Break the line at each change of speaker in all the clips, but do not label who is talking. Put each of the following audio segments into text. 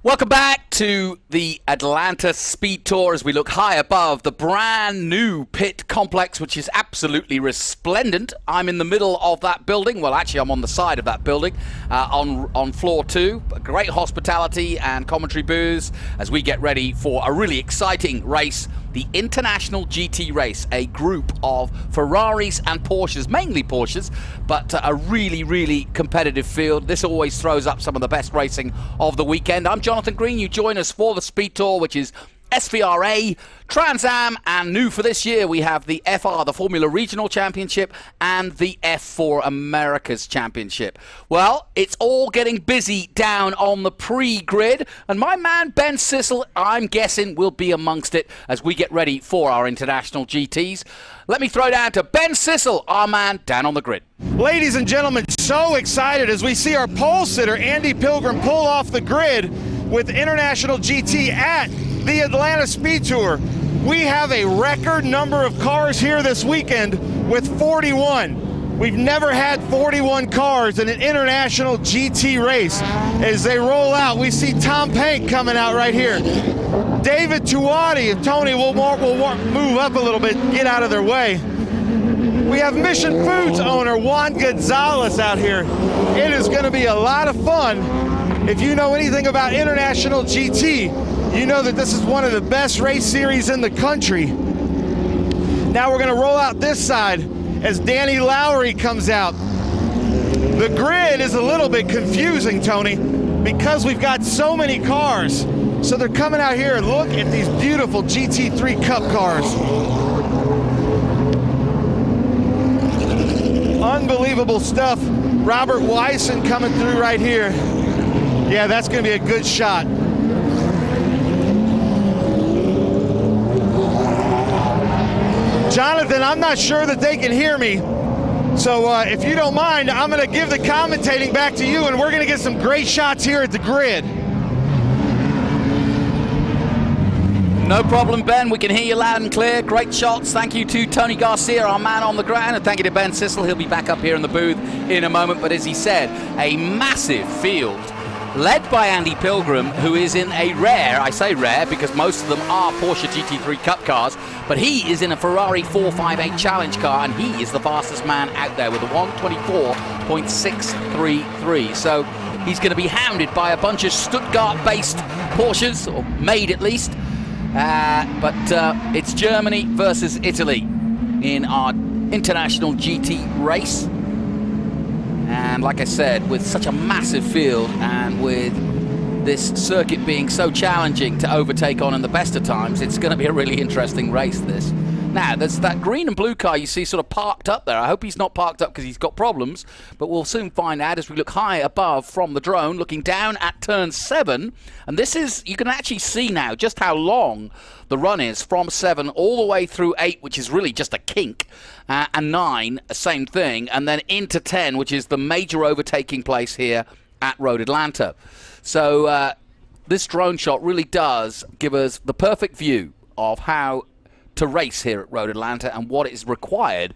Welcome back to the Atlanta Speed Tour as we look high above the brand new pit complex, which is absolutely resplendent. I'm in the middle of that building. Well, actually, I'm on the side of that building on floor 2. Great hospitality and commentary booths as we get ready for a really exciting race, the International GT race, a group of Ferraris and Porsches, mainly Porsches, but a really, really competitive field. This always throws up some of the best racing of the weekend. I'm Jonathan Green. You join us for the Speed Tour, which is SVRA, Trans Am, and new for this year we have the FR, the Formula Regional Championship, and the F4 Americas Championship. Well, it's all getting busy down on the pre-grid, and my man Ben Sissel, I'm guessing, will be amongst it as we get ready for our international GTs. Let me throw down to Ben Sissel, our man down on the grid.
Ladies and gentlemen, so excited as we see our pole sitter Andy Pilgrim pull off the grid with International GT at the Atlanta Speed Tour. We have a record number of cars here this weekend with 41. We've never had 41 cars in an international GT race. As they roll out, we see Tom Pank coming out right here. David Tuati and Tony will move up a little bit, get out of their way. We have Mission Foods owner Juan Gonzalez out here. It is going to be a lot of fun. If you know anything about International GT, you know that this is one of the best race series in the country. Now we're going to roll out this side as Danny Lowry comes out. The grid is a little bit confusing, Tony, because we've got so many cars. So they're coming out here and look at these beautiful GT3 Cup cars. Unbelievable stuff. Robert Weisen coming through right here. Yeah, that's going to be a good shot. Jonathan, I'm not sure that they can hear me. So if you don't mind, I'm going to give the commentating back to you, and we're going to get some great shots here at the grid.
No problem, Ben. We can hear you loud and clear. Great shots. Thank you to Tony Garcia, our man on the ground, and thank you to Ben Sissel. He'll be back up here in the booth in a moment. But as he said, a massive field led by Andy Pilgrim, who is in a rare, I say rare because most of them are Porsche GT3 Cup cars, but he is in a Ferrari 458 Challenge car, and he is the fastest man out there with a 124.633. So he's going to be hounded by a bunch of Stuttgart-based Porsches, or made at least. But it's Germany versus Italy in our international GT race. And like I said, with such a massive field and with this circuit being so challenging to overtake on in the best of times, it's going to be a really interesting race, this. Now, there's that green and blue car you see sort of parked up there. I hope he's not parked up because he's got problems, but we'll soon find out as we look high above from the drone, looking down at turn 7. And this is, you can actually see now just how long the run is from 7 all the way through 8, which is really just a kink, and 9, same thing, and then into 10, which is the major overtaking place here at Road Atlanta. So this drone shot really does give us the perfect view of how to race here at Road Atlanta and what is required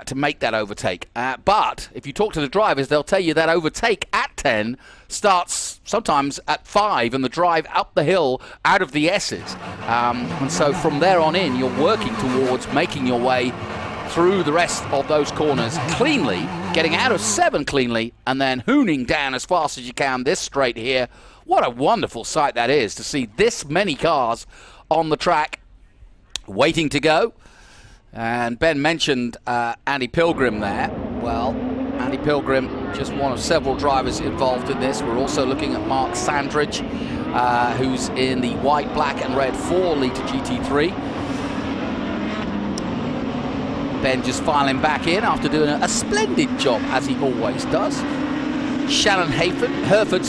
to make that overtake. But if you talk to the drivers, they'll tell you that overtake at 10 starts sometimes at 5 and the drive up the hill out of the S's. And so from there on in, you're working towards making your way through the rest of those corners cleanly, getting out of 7 cleanly, and then hooning down as fast as you can this straight here. What a wonderful sight that is to see this many cars on the track waiting to go. And Ben mentioned Andy Pilgrim there. Well, Andy Pilgrim, just one of several drivers involved in this. We're also looking at Mark Sandridge, who's in the white, black and red 4-litre GT3. Ben just filing back in after doing a splendid job, as he always does. Shannon Hereford,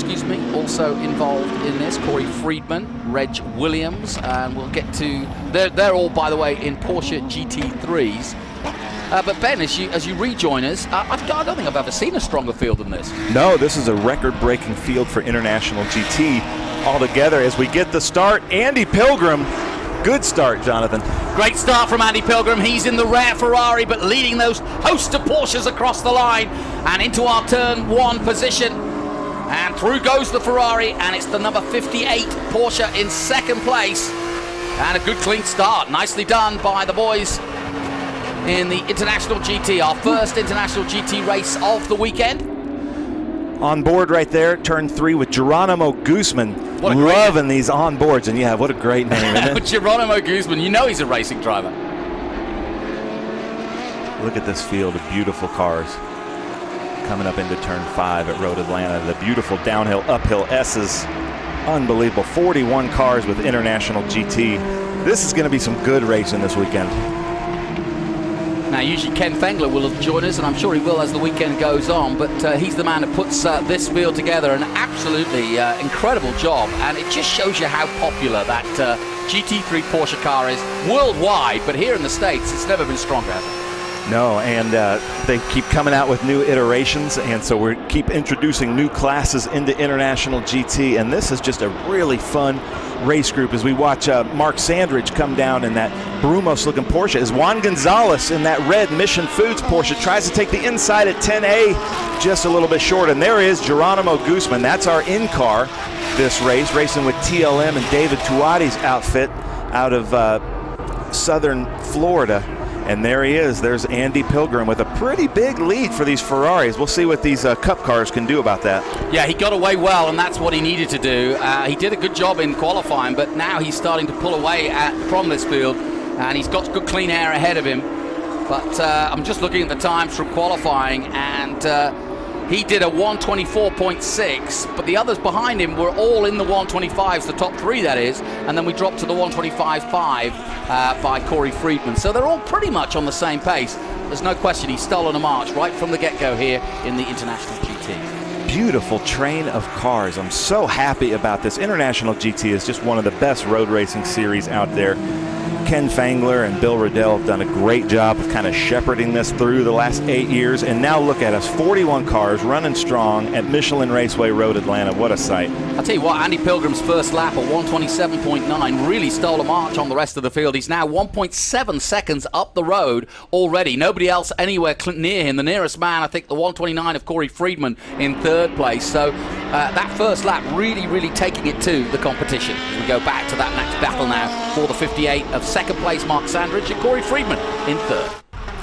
also involved in this. Corey Friedman, Reg Williams, and we'll get to... They're all, by the way, in Porsche GT3s. But Ben, as you rejoin us, I don't think I've ever seen a stronger field than this.
No, this is a record-breaking field for International GT altogether. As we get the start, Andy Pilgrim. Good start, Jonathan.
Great start from Andy Pilgrim. He's in the rare Ferrari, but leading those host of Porsches across the line and into our turn 1 position. And through goes the Ferrari, and it's the number 58 Porsche in second place. And a good clean start. Nicely done by the boys in the International GT, our first International GT race of the weekend.
On board right there, turn 3 with Geronimo Guzman. Loving these on boards, and yeah, what a great name, isn't it?
Geronimo Guzman, you know he's a racing driver.
Look at this field of beautiful cars coming up into turn 5 at Road Atlanta. The beautiful downhill, uphill S's. Unbelievable. 41 cars with International GT. This is going to be some good racing this weekend.
Now, usually Ken Fengler will join us, and I'm sure he will as the weekend goes on, but he's the man who puts this field together. An absolutely incredible job, and it just shows you how popular that GT3 Porsche car is worldwide, but here in the States, it's never been stronger, has it?
No, and they keep coming out with new iterations, and so we keep introducing new classes into International GT, and this is just a really fun race group as we watch Mark Sandridge come down in that Brumos-looking Porsche as Juan Gonzalez in that red Mission Foods Porsche tries to take the inside at 10A just a little bit short, and there is Geronimo Guzman. That's our in-car this race, racing with TLM and David Tuati's outfit out of southern Florida. And there he is. There's Andy Pilgrim with a pretty big lead for these Ferraris. We'll see what these Cup cars can do about that.
Yeah, he got away well, and that's what he needed to do. He did a good job in qualifying, but now he's starting to pull away from this field, and he's got good clean air ahead of him. But I'm just looking at the times from qualifying, and he did a 124.6, but the others behind him were all in the 125s, the top 3 that is, and then we dropped to the 125.5 by Corey Friedman. So they're all pretty much on the same pace. There's no question he's stolen a march right from the get-go here in the International GT.
Beautiful train of cars. I'm so happy about this. International GT is just one of the best road racing series out there. Ken Fengler and Bill Riddell have done a great job of kind of shepherding this through the last 8 years, and now look at us, 41 cars running strong at Michelin Raceway Road Atlanta. What a sight.
I'll tell you what, Andy Pilgrim's first lap at 127.9 really stole a march on the rest of the field. He's now 1.7 seconds up the road already. Nobody else anywhere near him. The nearest man, I think, the 129 of Corey Friedman in third place. So that first lap really taking it to the competition. We go back to that next battle now for the 58 of second place, Mark Sandridge, and Corey Friedman in third.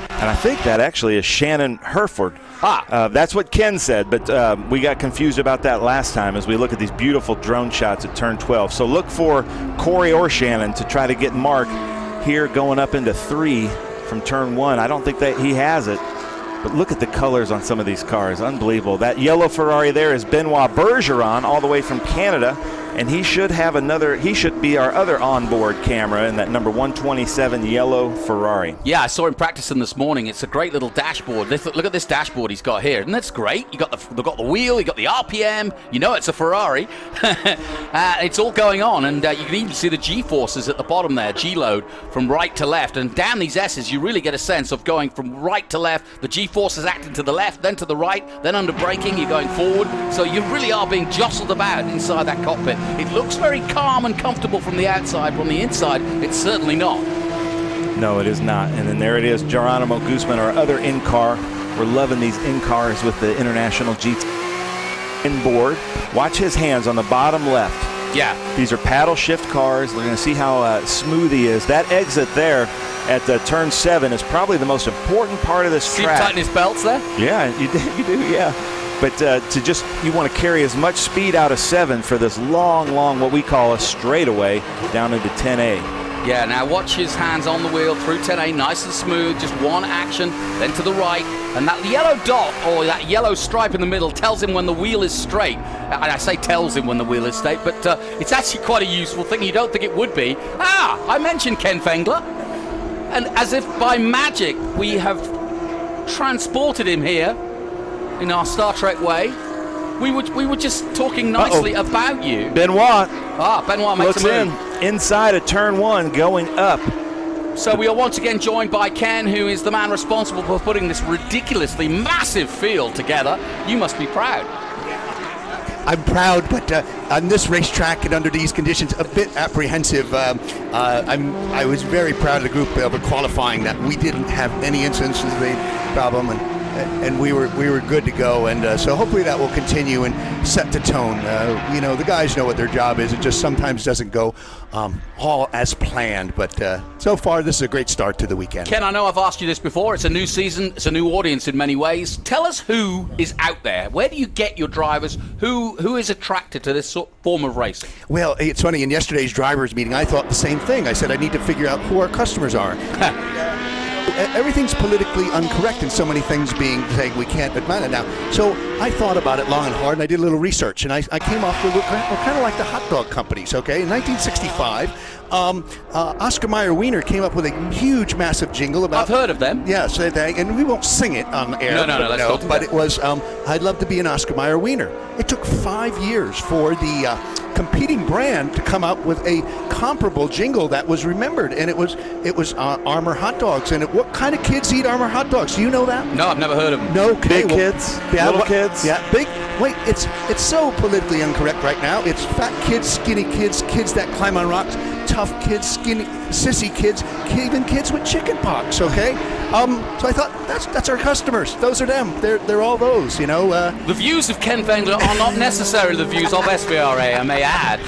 And I think that actually is Shannon Herford. That's what Ken said, but we got confused about that last time as we look at these beautiful drone shots at turn 12. So look for Corey or Shannon to try to get Mark here going up into 3 from turn 1. I don't think that he has it, but look at the colors on some of these cars. Unbelievable. That yellow Ferrari there is Benoit Bergeron, all the way from Canada. And he should have he should be our other onboard camera in that number 127 yellow Ferrari.
Yeah, I saw him practicing this morning. It's a great little dashboard. Look at this dashboard he's got here. And that's great. They've got the wheel, you got the RPM, you know it's a Ferrari. It's all going on, and you can even see the G-forces at the bottom there, G-load, from right to left. And down these S's, you really get a sense of going from right to left, the G-forces acting to the left, then to the right, then under braking, you're going forward. So you really are being jostled about inside that cockpit. It looks very calm and comfortable from the outside. From the inside, it's certainly not.
No, it is not. And then there it is, Geronimo Guzman, our other in-car. We're loving these in-cars with the International GT inboard. Watch his hands on the bottom left.
Yeah.
These are paddle shift cars. We're going to see how smooth he is. That exit there at turn 7 is probably the most important part of this track.
See him tighten his belts there?
Yeah, you do, yeah. But you want to carry as much speed out of 7 for this long, what we call a straightaway down into 10A.
Yeah, now watch his hands on the wheel through 10A, nice and smooth, just one action, then to the right. And that yellow dot, or that yellow stripe in the middle, tells him when the wheel is straight. I say tells him when the wheel is straight, but it's actually quite a useful thing. You don't think it would be. I mentioned Ken Fengler. And as if by magic, we have transported him here in our Star Trek way. We were just talking nicely about you.
Benoit.
Benoit makes a move.
Inside of turn 1, going up.
So we are once again joined by Ken, who is the man responsible for putting this ridiculously massive field together. You must be proud.
I'm proud, but on this racetrack and under these conditions, a bit apprehensive. I was very proud of the group over qualifying that we didn't have any incidents of the problem, and and we were good to go. And so hopefully that will continue and set the tone. The guys know what their job is. It just sometimes doesn't go all as planned. But so far, this is a great start to the weekend.
Ken, I know I've asked you this before. It's a new season. It's a new audience in many ways. Tell us who is out there. Where do you get your drivers? Who is attracted to this form of racing?
Well, it's funny. In yesterday's drivers meeting, I thought the same thing. I said I need to figure out who our customers are. Everything's politically incorrect and so many things being saying we can't admit it now. So I thought about it long and hard, and I did a little research, and I came off with we're kind of like the hot dog companies, okay? In 1965, Oscar Mayer Wiener came up with a huge, massive jingle about...
I've heard of them.
Yes, and we won't sing it on air.
No, let's not do
but
that.
It was, I'd love to be an Oscar Mayer Wiener. It took 5 years for the competing brand to come out with a comparable jingle that was remembered, and it was Armour hot dogs. And what kind of kids eat Armour hot dogs? Do you know that?
No, I've never heard of them.
No,
Big kids, little kids.
Yeah, big. Wait, it's so politically incorrect right now. It's fat kids, skinny kids, kids that climb on rocks, tough kids, skinny, sissy kids, even kids with chicken pox. Okay, so I thought that's our customers. Those are them. They're all those.
The views of Ken Vengler are not necessarily the views of SBRA, I may add.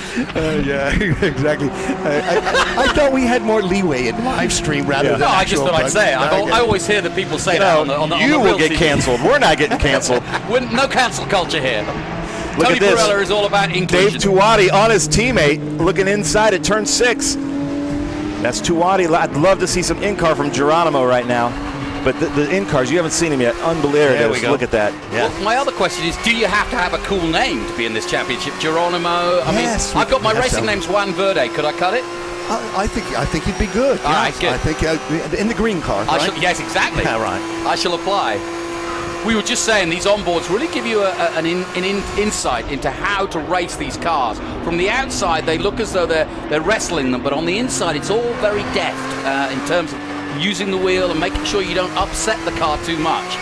Yeah, exactly. I thought we had more leeway in live stream rather than.
No, I just thought I'd say it. I always hear that people say that on the
you will
real
get
TV.
canceled. We're not getting canceled.
No cancel culture here.
Look
Tony
at this.
Perella is all about
Dave
inclusion.
Tuwati on his teammate, looking inside at turn 6. That's Tuwati. I'd love to see some in-car from Geronimo right now. But the in-cars, you haven't seen him yet. Unbelievable.
There we go.
Look at that. Yeah.
Well, my other question is, do you have to have a cool name to be in this championship? Geronimo?
Yes,
I've got my
we have
racing
some.
name's Juan Verde. Could I cut it?
I think you'd be good.
All right, good.
I think in the green car. Right?
Yes, exactly.
Yeah, right.
I shall apply. We were just saying these onboards really give you an insight into how to race these cars. From the outside, they look as though they're wrestling them, but on the inside, it's all very deft in terms of using the wheel and making sure you don't upset the car too much.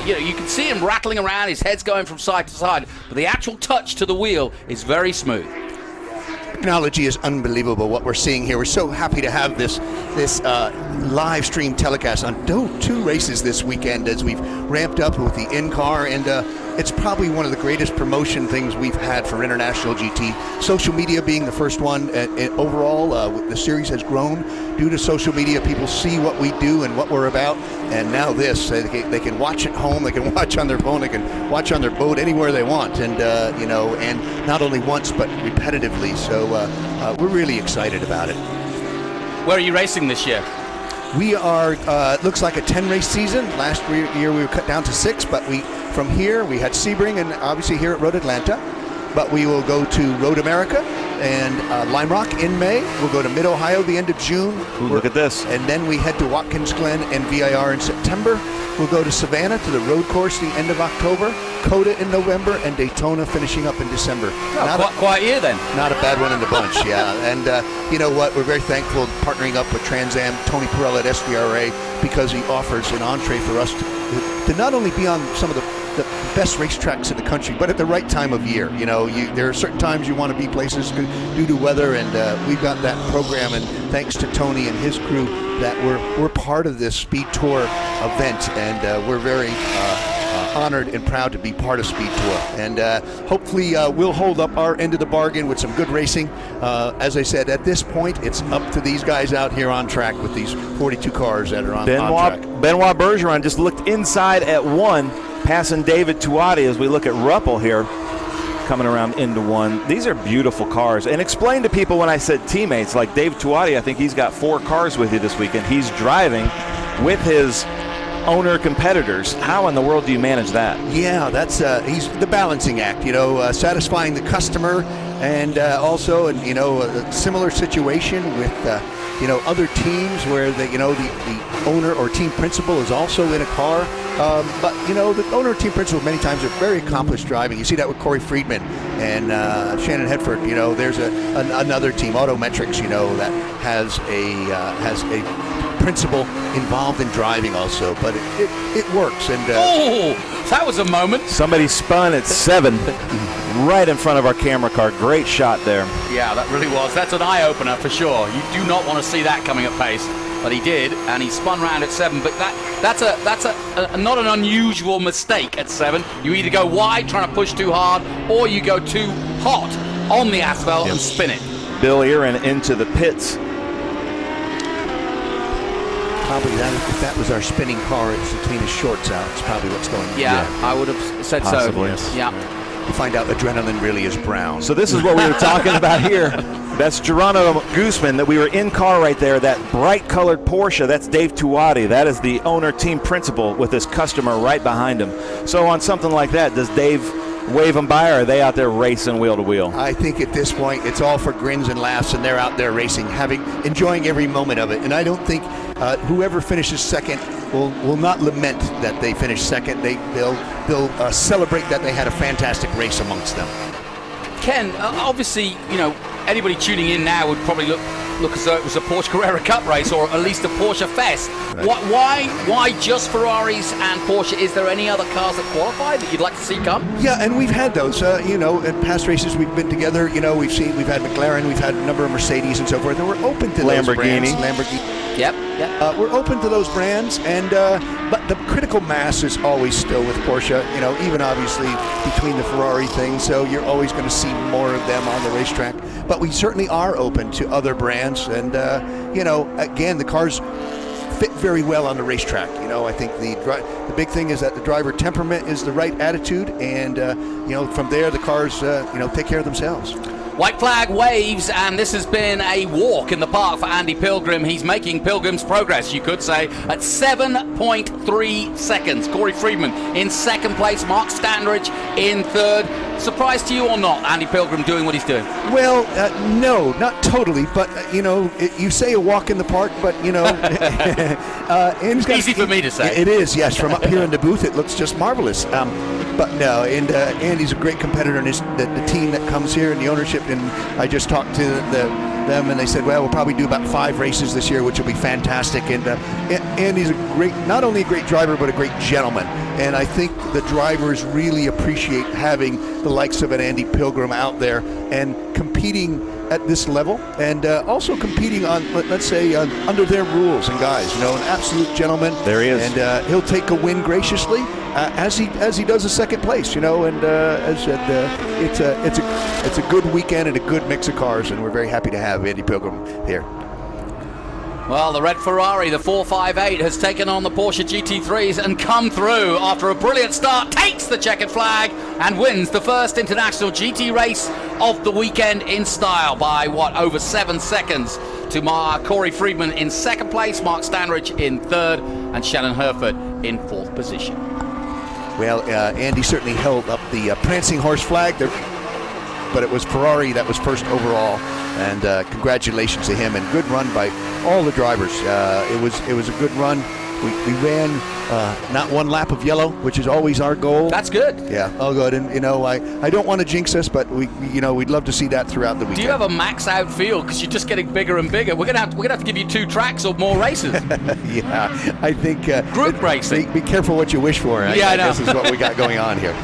You can see him rattling around, his head's going from side to side, but the actual touch to the wheel is very smooth.
Technology is unbelievable what we're seeing here. We're so happy to have this live stream telecast on two races this weekend as we've ramped up with the in-car, and it's probably one of the greatest promotion things we've had for International GT. Social media being the first one, and overall the series has grown due to social media. People see what we do and what we're about, and now this, they can watch at home, they can watch on their phone, they can watch on their boat, anywhere they want, and and not only once but repetitively. So we're really excited about it.
Where are you racing this year?
We are, looks like a 10-race season. Last year we were cut down to 6, but from here we had Sebring and obviously here at Road Atlanta. But we will go to Road America and Lime Rock in May. We'll go to Mid-Ohio the end of June.
Ooh, look at this.
And then we head to Watkins Glen and VIR in September. We'll go to Savannah to the road course the end of October, Coda in November, and Daytona finishing up in December.
Quiet year then.
Not a bad one in the bunch, yeah. And you know what? We're very thankful partnering up with Trans Am, Tony Perella at SBRA, because he offers an entree for us to not only be on some of the best racetracks in the country, but at the right time of year. There are certain times you want to be places due to weather, and we've got that program. And thanks to Tony and his crew, that we're part of this SpeedTour event, and we're very honored and proud to be part of SpeedTour. And hopefully we'll hold up our end of the bargain with some good racing. As I said, at this point, it's up to these guys out here on track with these 42 cars that are on track.
Benoit Bergeron just looked inside at 1, passing David Tuwati as we look at Ruppel here, coming around into 1. These are beautiful cars. And explain to people when I said teammates, like Dave Tuwati, I think he's got 4 cars with you this weekend. He's driving with his owner competitors. How in the world do you manage that?
Yeah, that's he's the balancing act, satisfying the customer, and also, a similar situation with other teams where the owner or team principal is also in a car. But the owner or team principal many times are very accomplished driving. You see that with Corey Friedman and Shannon Hedford. There's another team, Autometrics, that has a principal involved in driving also, but it works. And
that was a moment.
Somebody spun at 7 right in front of our camera car. Great shot there.
Yeah, that really was. That's an eye-opener for sure. You do not want to see that coming at pace. but he did, and he spun round at 7. But that's not an unusual mistake at 7. You either go wide, trying to push too hard, or you go too hot on the asphalt and spin it.
Bill Erin into the pits.
Probably if that was our spinning car, it's to clean his shorts out. It's probably what's going on.
Yeah, I would have said
Possibly.
so. Yeah.
You find out adrenaline really is brown.
So this is what we were talking about here. That's Geronimo Guzman that we were in car right there, that bright colored Porsche. That's Dave Tuati. That is the owner team principal with his customer right behind him. So on something like that, does Dave wave them by, or are they out there racing wheel to wheel?
I think at this point it's all for grins and laughs, and they're out there racing, enjoying every moment of it. And I don't think whoever finishes second will not lament that they finished second. They'll celebrate that they had a fantastic race amongst them.
Ken, obviously, you know, anybody tuning in now would probably look as though it was a Porsche Carrera Cup race, or at least a Porsche Fest. Right. Why just Ferraris and Porsche? Is there any other cars that qualify that you'd like to see come?
Yeah, and we've had those. You know, at past races we've been together. You know, we've had McLaren, we've had a number of Mercedes and so forth, and we're open to those brands. Lamborghini.
Yep.
We're open to those brands, and but the critical mass is always still with Porsche. You know, even obviously between the Ferrari thing, so you're always going to see more of them on the racetrack. But we certainly are open to other brands, and you know, again, the cars fit very well on the racetrack. You know, I think the big thing is that the driver temperament is the right attitude, and you know, from there the cars you know, take care of themselves.
White flag waves, and this has been a walk in the park for Andy Pilgrim. He's making Pilgrim's progress, you could say, at 7.3 seconds. Corey Friedman in second place, Mark Standridge in third. Surprise to you or not, Andy Pilgrim doing what he's doing?
Well, no, not totally, but you know, you say a walk in the park, but you know,
easy for me to say.
It is, yes. From up here in the booth, it looks just marvelous. But no, and Andy's a great competitor, and the team that comes here and the ownership. And I just talked to them, and they said, well, we'll probably do about 5 races this year, which will be fantastic. And Andy's not only a great driver, but a great gentleman. And I think the drivers really appreciate having the likes of an Andy Pilgrim out there and competing at this level, and also competing on, let's say, under their rules and guys. You know, an absolute gentleman.
There he is.
And he'll take a win graciously, as he does a second place. You know, and as I said, it's a good weekend and a good mix of cars, and we're very happy to have Andy Pilgrim here.
Well, the red Ferrari, the 458, has taken on the Porsche GT3s and come through after a brilliant start, takes the checkered flag and wins the first international GT race of the weekend in style by, over 7 seconds to Corey Friedman in second place, Mark Standridge in third, and Shannon Herford in fourth position.
Well, Andy certainly held up the prancing horse flag there, but it was Ferrari that was first overall, and congratulations to him, and good run by all the drivers. It was a good run. We ran not one lap of yellow, which is always our goal.
That's good.
Yeah, all good. And you know, I don't want to jinx us, but we'd love to see that throughout the weekend.
Do you have a max out field? Because you're just getting bigger and bigger. We're gonna have to give you 2 tracks or more races.
Yeah, I think
group racing.
Be careful what you wish for.
I know.
This is what we got going on here.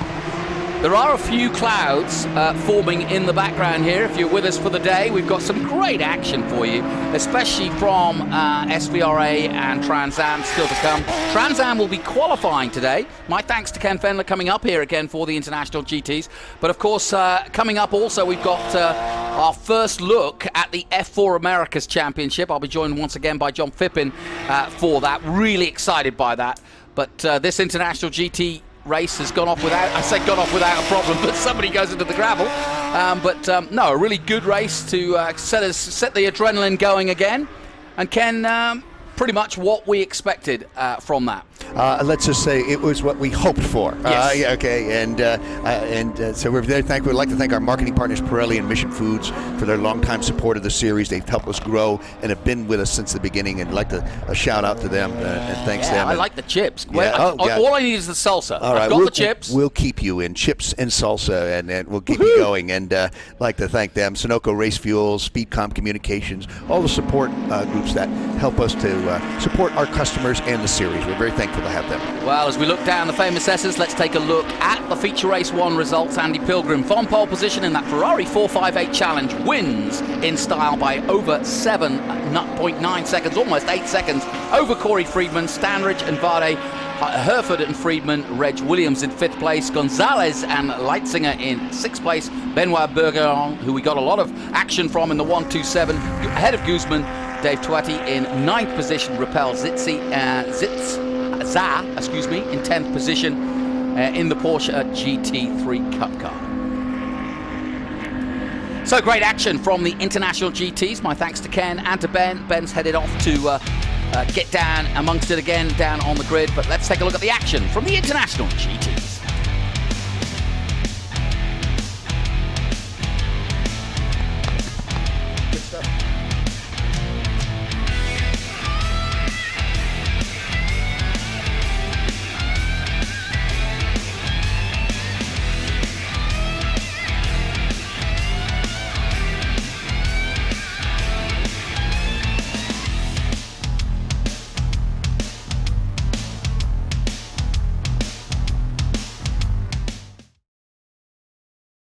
There are a few clouds forming in the background here. If you're with us for the day, we've got some great action for you, especially from SVRA and Trans Am still to come. Trans Am will be qualifying today. My thanks to Ken Fendler coming up here again for the International GTs. But of course, coming up also, we've got our first look at the F4 Americas Championship. I'll be joined once again by John Phippen for that. Really excited by that. But this International GT race has gone off without a problem, but somebody goes into the gravel. No, a really good race to set the adrenaline going again. And Ken, pretty much what we expected from that.
Let's just say it was what we hoped for.
Yes.
Yeah, okay, and so we're very thankful. We'd like to thank our marketing partners, Pirelli and Mission Foods, for their longtime support of the series. They've helped us grow and have been with us since the beginning, and I'd like to shout out to them and thanks them.
I like the chips.
Yeah,
all I need is the salsa.
All right,
I've got the chips.
We'll keep you in chips and salsa, and we'll keep you going. And I'd like to thank them, Sunoco Race Fuels, Speedcom Communications, all the support groups that help us to support our customers and the series. We're very thankful thankful to have them.
Well, as we look down the famous S's, let's take a look at the feature race 1 results. Andy Pilgrim from pole position in that Ferrari 458 Challenge wins in style by over 7.9 seconds, almost 8 seconds, over Corey Friedman, Stanridge and Varde, Herford and Friedman, Reg Williams in 5th place, Gonzalez and Leitzinger in 6th place, Benoit Bergeron, who we got a lot of action from in the 127, ahead of Guzman, Dave Twatty in 9th position, Rappel Zitza, in 10th position in the Porsche GT3 Cup car. So great action from the International GTs. My thanks to Ken and to Ben. Ben's headed off to get down amongst it again, down on the grid. But let's take a look at the action from the International GTs.